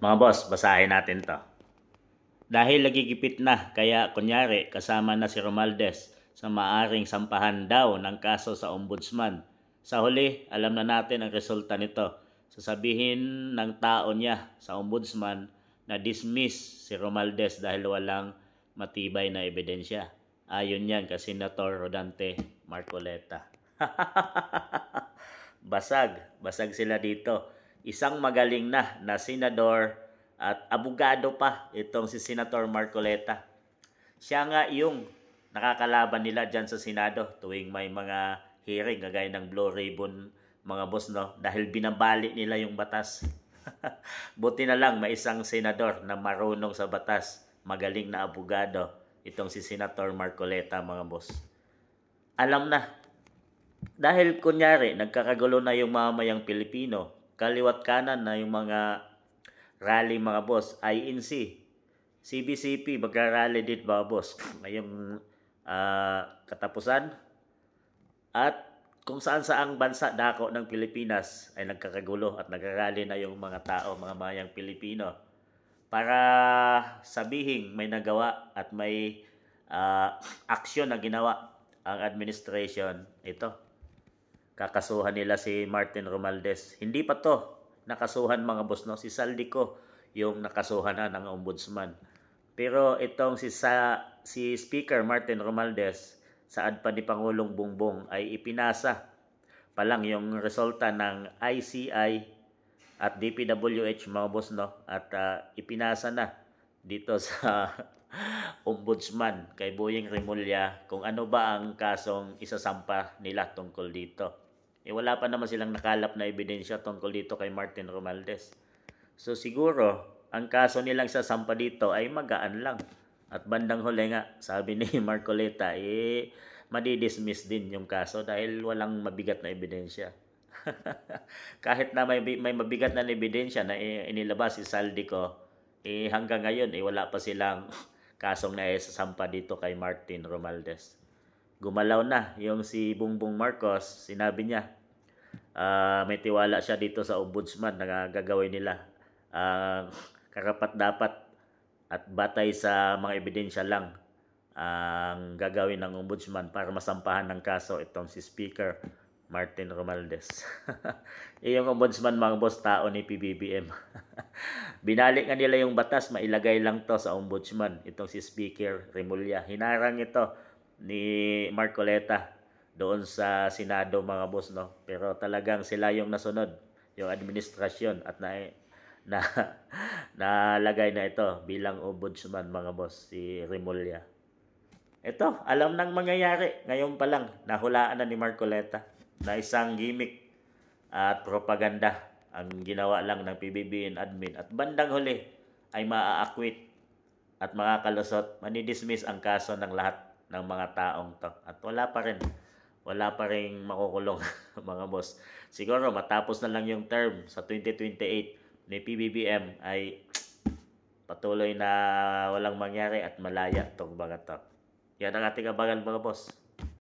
Mga boss, basahin natin to. Dahil nagigipit na, kaya kunyari kasama na si Romualdez sa maaring sampahan daw ng kaso sa ombudsman. Sa huli, alam na natin ang resulta nito. Sasabihin ng tao niya sa ombudsman na dismiss si Romualdez dahil walang matibay na ebidensya. Ayon yan kay Senator Rodante Marcoleta. Basag sila dito. Isang magaling na senador at abogado pa itong si Senator Marcoleta. Siya nga yung nakakalaban nila dyan sa Senado tuwing may mga hearing kagaya ng Blue Ribbon mga boss, no, dahil binabali nila yung batas. Buti na lang may isang senador na marunong sa batas, magaling na abogado, itong si Senator Marcoleta mga boss. Alam na, dahil kunyari nagkakagulo na yung mamayang Pilipino, kaliwat kanan na yung mga rally mga boss, INC, CBCP, magra-rally din mga boss ngayong katapusan. At kung saan saang bansa dako ng Pilipinas ay nagkakagulo at nagrarally na yung mga tao, mga mayang Pilipino para sabihin may nagawa at may aksyon na ginawa ang administration. Ito, kakasuhan nila si Martin Romualdez. Hindi pa to nakasuhan mga boss, no? Si Saldico yung nakasuhan na ng ombudsman. Pero itong si Speaker Martin Romualdez, saad pa ni Pangulong Bongbong ay ipinasa pa lang yung resulta ng ICI at DPWH mga boss, no? At ipinasa na dito sa ombudsman kay Boying Rimulya kung ano ba ang kasong isasampa nila tungkol dito. Wala pa naman silang nakalap na ebidensya tungkol dito kay Martin Romualdez. So siguro ang kaso nilang sasampa dito ay magaan lang. At bandang huli nga, sabi ni Marcoleta, madidismiss din yung kaso dahil walang mabigat na ebidensya. Kahit na may mabigat na ebidensya na inilabas si Saldico, hanggang ngayon wala pa silang kasong na sasampa dito kay Martin Romualdez. Gumalaw na yung si Bongbong Marcos, sinabi niya, may tiwala siya dito sa ombudsman na gagawin nila karapat dapat at batay sa mga ebidensya lang ang gagawin ng ombudsman para masampahan ng kaso itong si Speaker Martin Romualdez. Yung ombudsman mga boss, tao ni PBBM. Binalik nga nila yung batas, mailagay lang to sa ombudsman itong si Speaker Rimulya. Hinarang ito ni Marcoleta doon sa Senado mga boss, no? Pero talagang sila yung nasunod, yung administrasyon, at na nalagay na ito bilang ombudsman mga boss, si Rimulya. Ito, alam nang mangyayari. Ngayon pa lang, nahulaan na ni Marcoleta na isang gimmick at propaganda ang ginawa lang ng PBBM admin. At bandang huli ay maa-acquit at makakalusot, manidismiss ang kaso ng lahat ng mga taong to. At wala pa rin makukulong mga boss. Siguro matapos na lang yung term sa 2028 ni PBBM ay patuloy na walang mangyari at malaya itong mga to. Yan ang ating abangan mga boss.